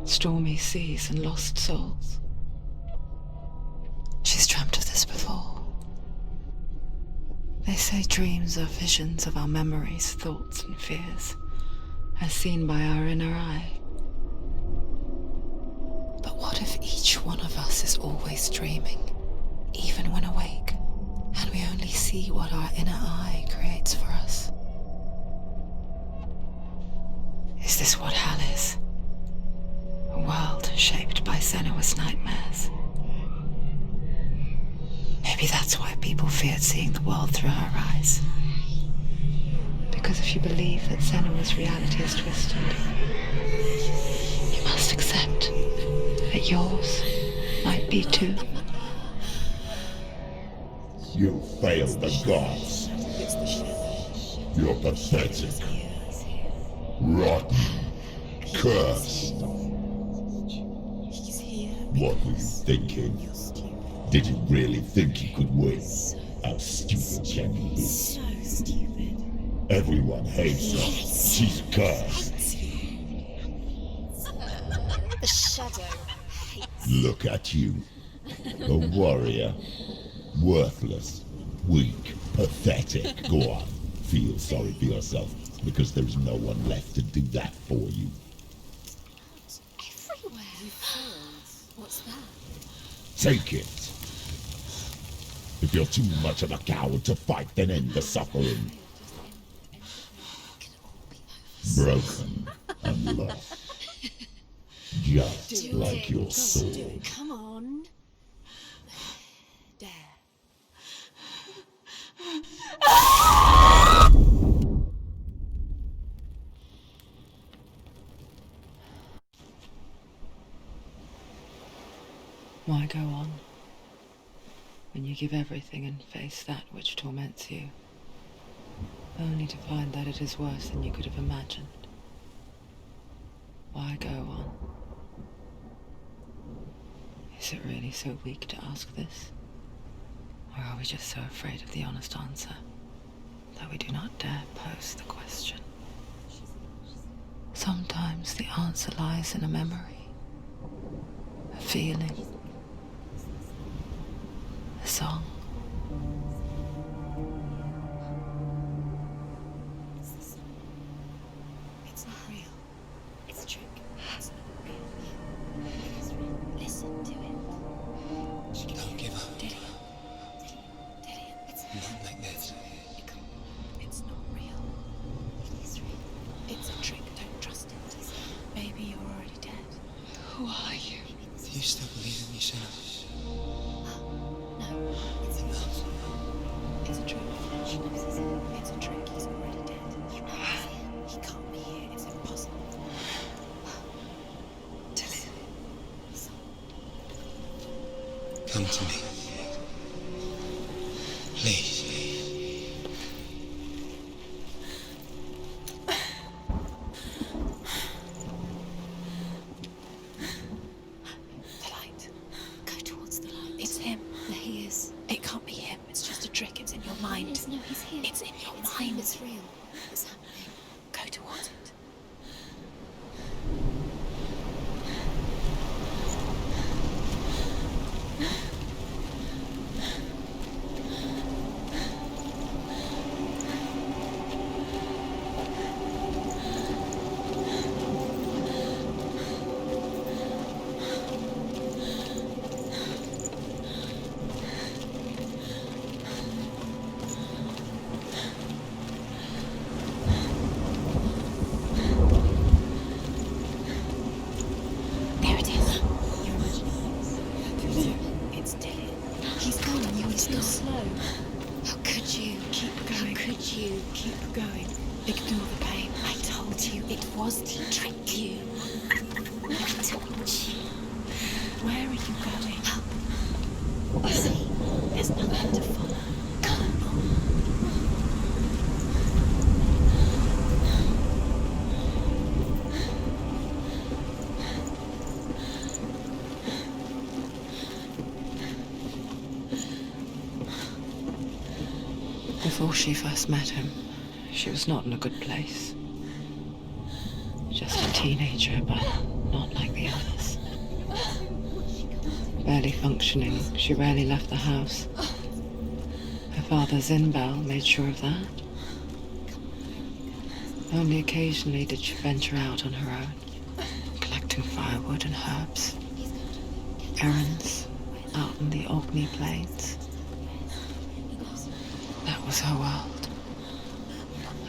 Stormy seas and lost souls. She's dreamt of this before. They say dreams are visions of our memories, thoughts and fears, as seen by our inner eye. But what if each one of us is always dreaming, even when awake, and we only see what our inner eye creates for us? Is this what hell is? A world shaped by Senua's nightmares. Maybe that's why people feared seeing the world through her eyes. Because if you believe that Senua's reality is twisted, you must accept that yours might be too. You failed the gods. You're pathetic. Rotten. Cursed. What were you thinking? Did you really think you could win? How stupid can you be? So stupid. Everyone hates her. She's cursed. The shadow hates. Look at you. A warrior. Worthless. Weak. Pathetic. Go on. Feel sorry for yourself, because there is no one left to do that for you. Everywhere. You failed. What's that? Take it. If you're too much of a coward to fight, then end the suffering. Broken and lost. Just like your soul. Come on. Dare. Why go on when you give everything and face that which torments you, only to find that it is worse than you could have imagined? Why go on? Is it really so weak to ask this? Or are we just so afraid of the honest answer that we do not dare pose the question? Sometimes the answer lies in a memory, a feeling, a song. It's not real. It's a trick. It's not real. It is real. Listen to it. Don't give up. Did it? It's Not like this. It's not real. It is real. It's a trick. Don't trust it. Maybe you're already dead. Who are you? Do you still believe in yourself? No, it's not. It's a trick. She knows it's him. It's a trick. He's already dead. He can't be here. It's impossible. Come to me. Please. The light. Go towards the light. It's him. There he is. It can't be him. It's just a trick. It's in your mind. No, he's here. It's in your mind. It's real. It's happening. Go towards it. There it is. You're imagining it. It's Dylan. He's gone. He's gone. Slow. How could you? Keep going. How could you? Keep going. Ignore the pain. I told you it was to trick you. I told you. Where are you going? Up. You see, there's nothing to follow. Come on. Before she first met him, she was not in a good place. Just a teenager, but not like the others. Barely functioning, she rarely left the house. Her father Zinbel made sure of that. Only occasionally did she venture out on her own, collecting firewood and herbs. Errands out in the Orkney Plains. That was her world.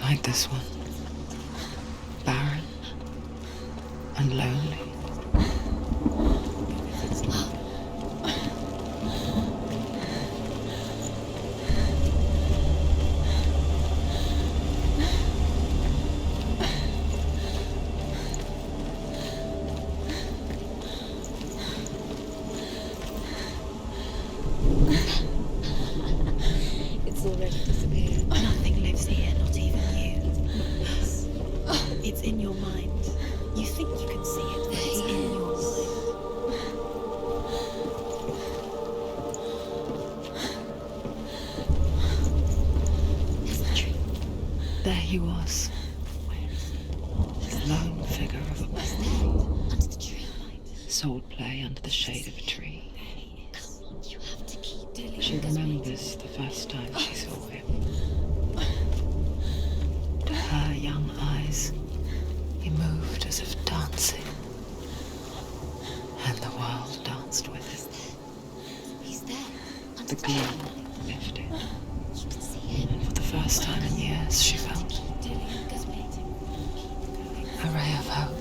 Like this one. Barren and lonely. It's already disappeared. Nothing lives here, not even you. It's in your mind. You think you can see it, but it's in your mind. There's the tree. There he was. This lone figure of a Under the tree. swordplay under the shade of a tree. Come on, you have to keep doing it. She remembers the first time she saw him. To her young eyes, he moved as if dancing, and the world danced with him. He's there. The gloom lifted, You can see him. and for the first time in years, she felt a ray of hope.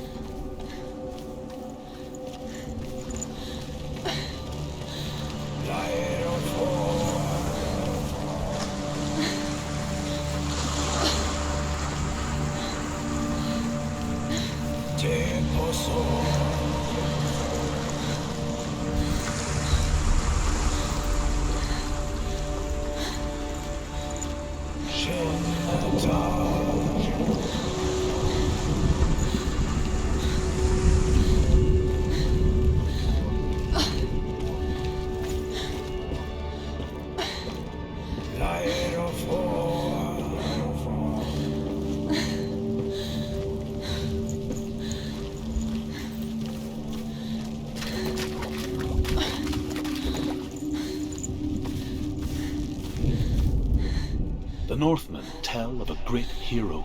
The Northmen tell of a great hero.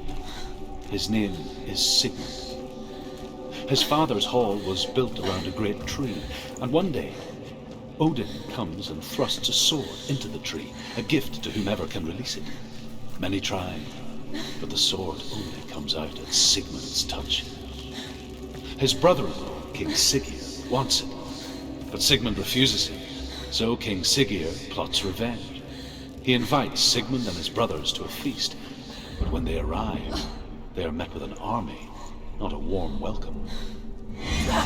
His name is Sigmund. His father's hall was built around a great tree, and one day Odin comes and thrusts a sword into the tree, a gift to whomever can release it. Many try, but the sword only comes out at Sigmund's touch. His brother-in-law, King Siggeir, wants it, but Sigmund refuses it, so King Siggeir plots revenge. He invites Sigmund and his brothers to a feast, but when they arrive, they are met with an army, not a warm welcome.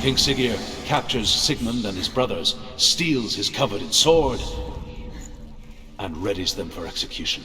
King Siggeir captures Sigmund and his brothers, steals his coveted sword, and readies them for execution.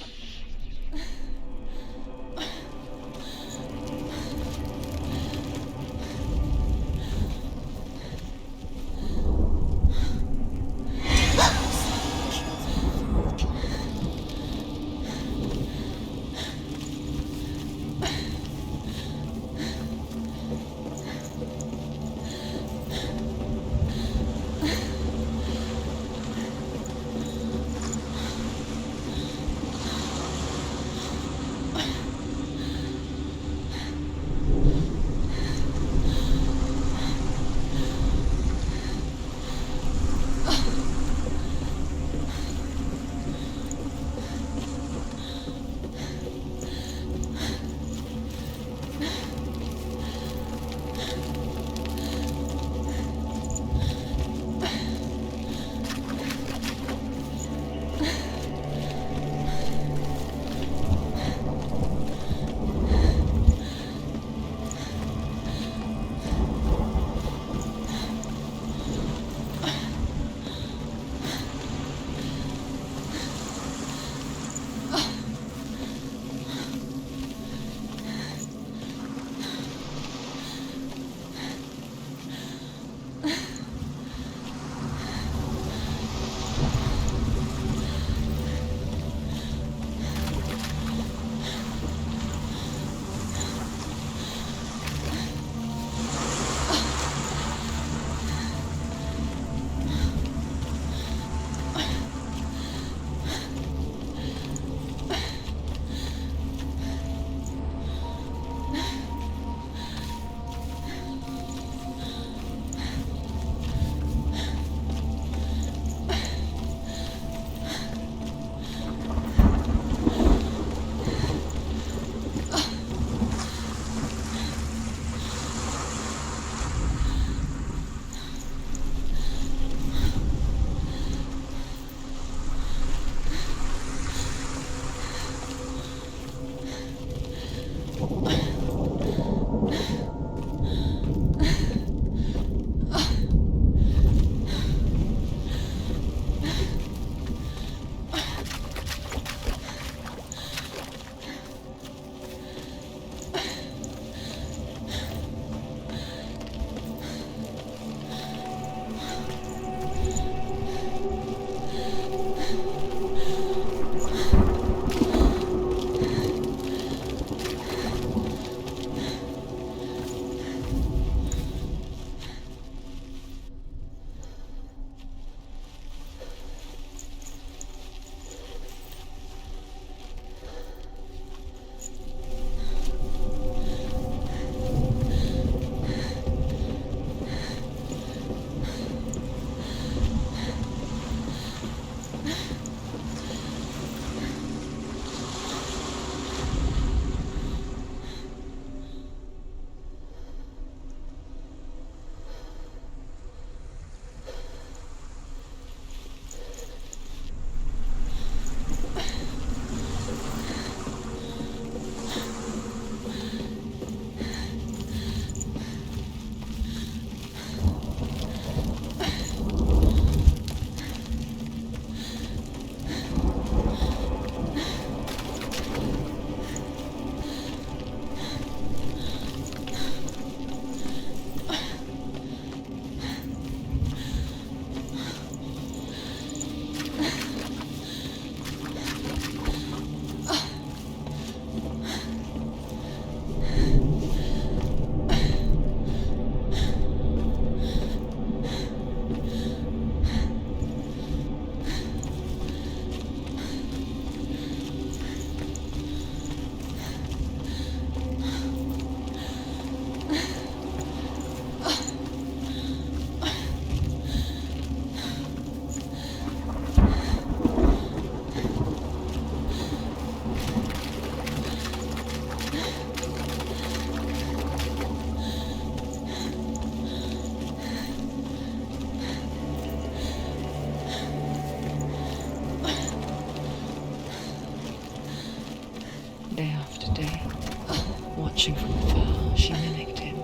Watching from afar, she mimicked him,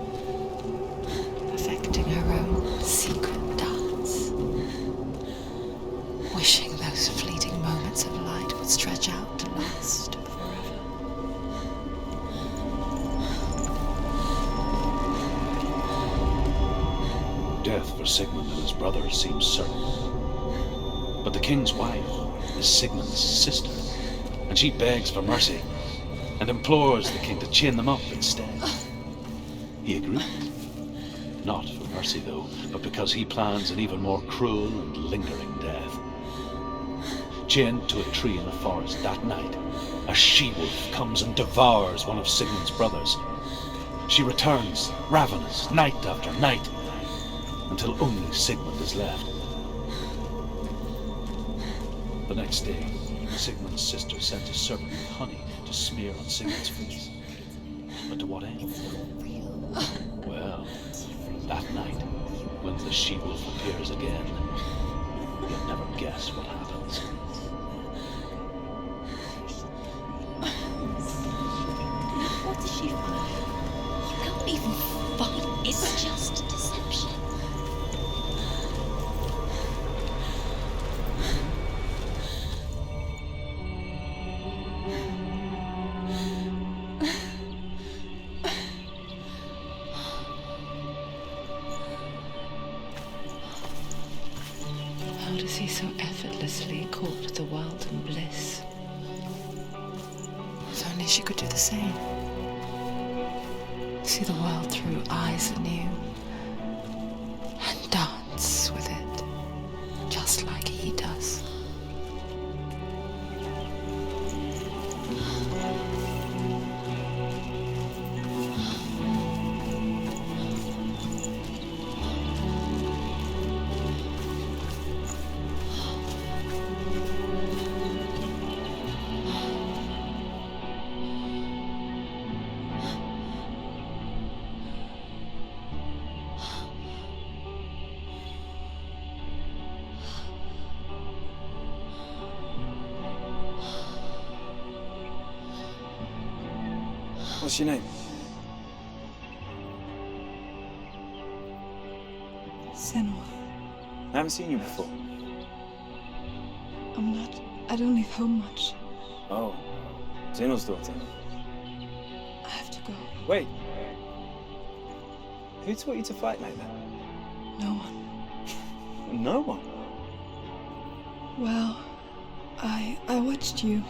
perfecting her own secret dance, wishing those fleeting moments of light would stretch out to last forever. Death for Sigmund and his brothers seems certain. But the king's wife is Sigmund's sister, and she begs for mercy and implores the king to chain them up instead. He agrees. Not for mercy, though, but because he plans an even more cruel and lingering death. Chained to a tree in the forest that night, a she-wolf comes and devours one of Sigmund's brothers. She returns, ravenous, night after night, until only Sigmund is left. The next day, Sigmund's sister sent a serpent with honey to smear on Sigmund's face. But to what end? Well, that night, when the she-wolf appears again, you'll never guess what happens. What does she find? You can't even find. It's just deception. How does he so effortlessly court the world and bliss? If only she could do the same. See the world through eyes anew and dance with it, just like he does. What's your name? Senua. I haven't seen you before. I don't leave home much. Oh, Zenua's daughter. I have to go. Wait. Who taught you to fight like that? No one. No one. Well, I watched you,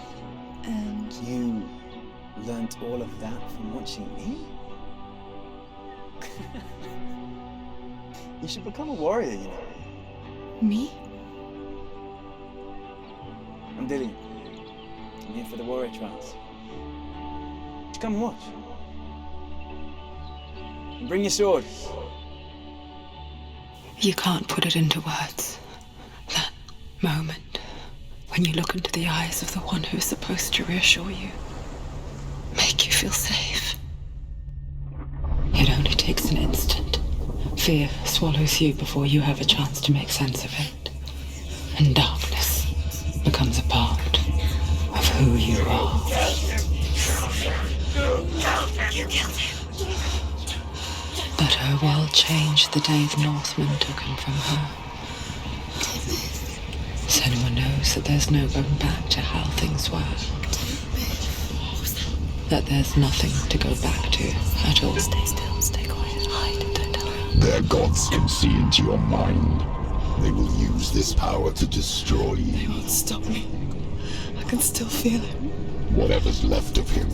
and You learnt all of that from watching me? You should become a warrior, you know. me? I'm Dillian. I'm here for the warrior trials. Just come and watch. And bring your sword. You can't put it into words. That moment when you look into the eyes of the one who's supposed to reassure you, make you feel safe. It only takes an instant. Fear swallows you before you have a chance to make sense of it. And darkness becomes a part of who you are. You killed him. But her world changed the day the Northmen took him from her. Senua knows that there's no going back to how things were. That there's nothing to go back to at all. Stay still, stay quiet, hide, don't tell her. Their gods can see into your mind. They will use this power to destroy They you. won't stop me. I can still feel him. Whatever's left of him,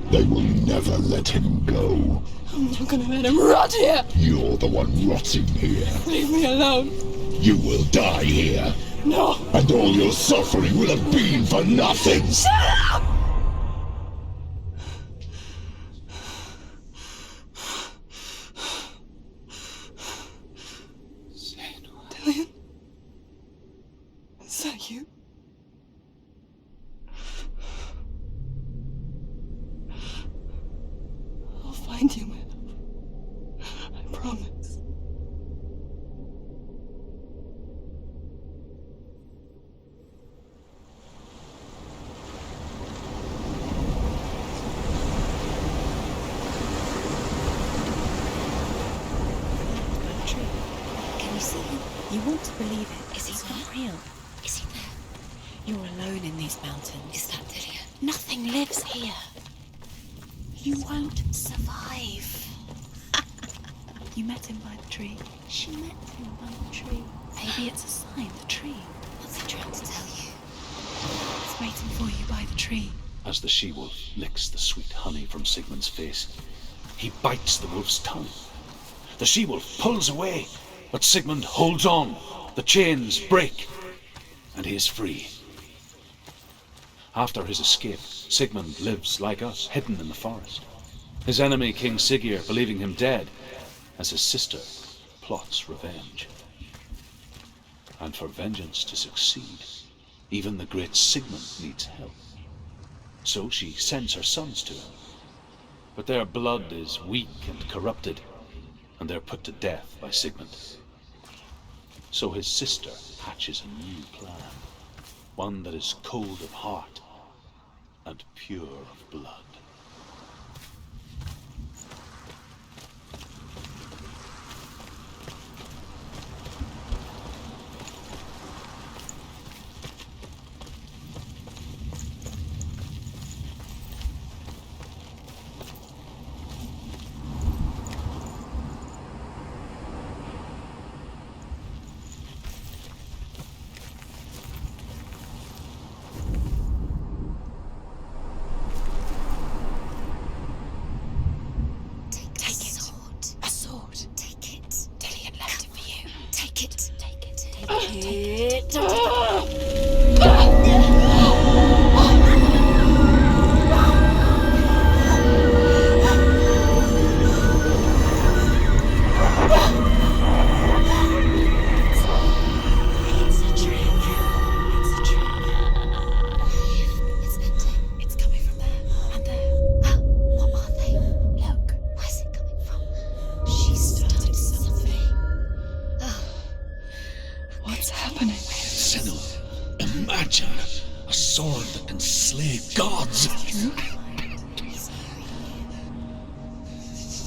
they will never let him go. I'm not gonna let him rot here! You're the one rotting here. Leave me alone! You will die here. No! And all your suffering will have been for nothing. Shut up! Dillian? Is that you? I'll find you, man. I promise. You want to believe it. Is he not real? Is he there? You're alone in these mountains. Is that Dillian? Nothing lives here. You won't survive. You met him by the tree. She met him by the tree. Maybe it's a sign, the tree. What's he trying to tell you? It's waiting for you by the tree. As the she-wolf licks the sweet honey from Sigmund's face, he bites the wolf's tongue. The she-wolf pulls away, but Sigmund holds on. The chains break, and he is free. After his escape, Sigmund lives like us, hidden in the forest. His enemy, King Siggeir, believing him dead, as his sister plots revenge. And for vengeance to succeed, even the great Sigmund needs help. So she sends her sons to him. But their blood is weak and corrupted, and they're put to death by Sigmund. So his sister hatches a new plan, one that is cold of heart and pure of blood.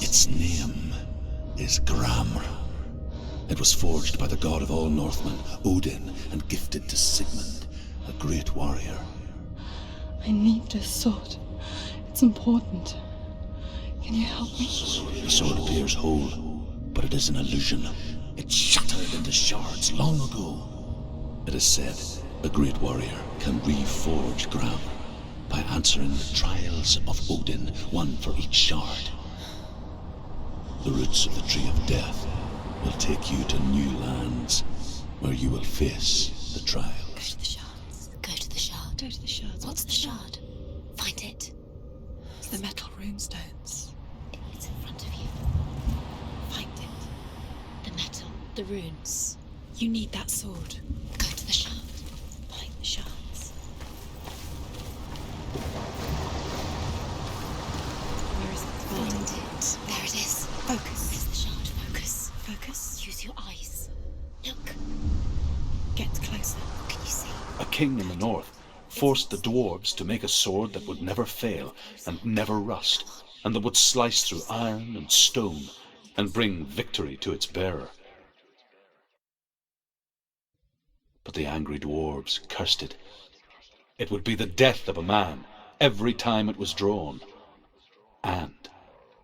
Its name is Gramr. It was forged by the god of all Northmen, Odin, and gifted to Sigmund, a great warrior. I need this sword. It's important. Can you help me? The sword appears whole, but it is an illusion. It shattered into shards long ago. It is said a great warrior can reforge Gramr by answering the trials of Odin, one for each shard. The roots of the Tree of Death will take you to new lands, where you will face the trials. Go to the shards. Go to the shard. Go to the shards. What's the shard? Find it. It's the metal runestones. It's in front of you. Find it. The metal. The runes. You need that sword. Go to the shard. Find the shards. Where is it? Find it. There it is. Focus. There's the shard. Focus. Focus. Use your eyes. Look. Get closer. What can you see? A king in the north forced the dwarves to make a sword that would never fail and never rust, and that would slice through iron and stone and bring victory to its bearer. But the angry dwarves cursed it. It would be the death of a man every time it was drawn, and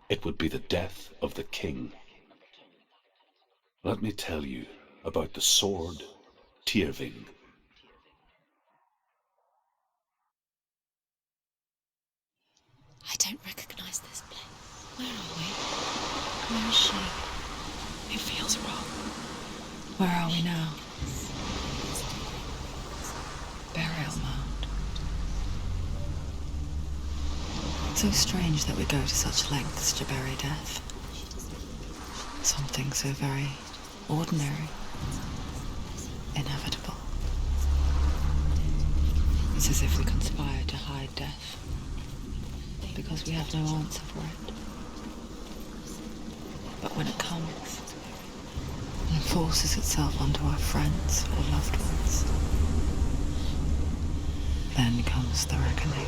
it would be the death of the king. Let me tell you about the sword Tyrving. I don't recognize this place. Where are we? Where is she? It feels wrong. Where are we now? Burial mound. It's so strange that we go to such lengths to bury death. Something so very ordinary, inevitable. It's as if we conspire to hide death, because we have no answer for it. But when it comes, and forces itself onto our friends or loved ones, then comes the reckoning.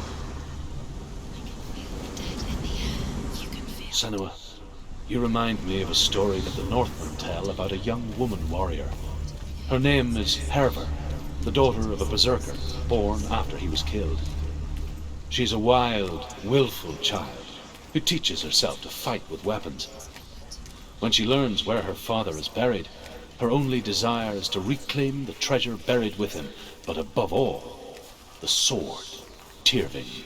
Senua, you remind me of a story that the Northmen tell about a young woman warrior Her name is Herver, the daughter of a berserker, born after he was killed. She's a wild, willful child who teaches herself to fight with weapons. When she learns where her father is buried, her only desire is to reclaim the treasure buried with him, but above all, the sword, Tyrving.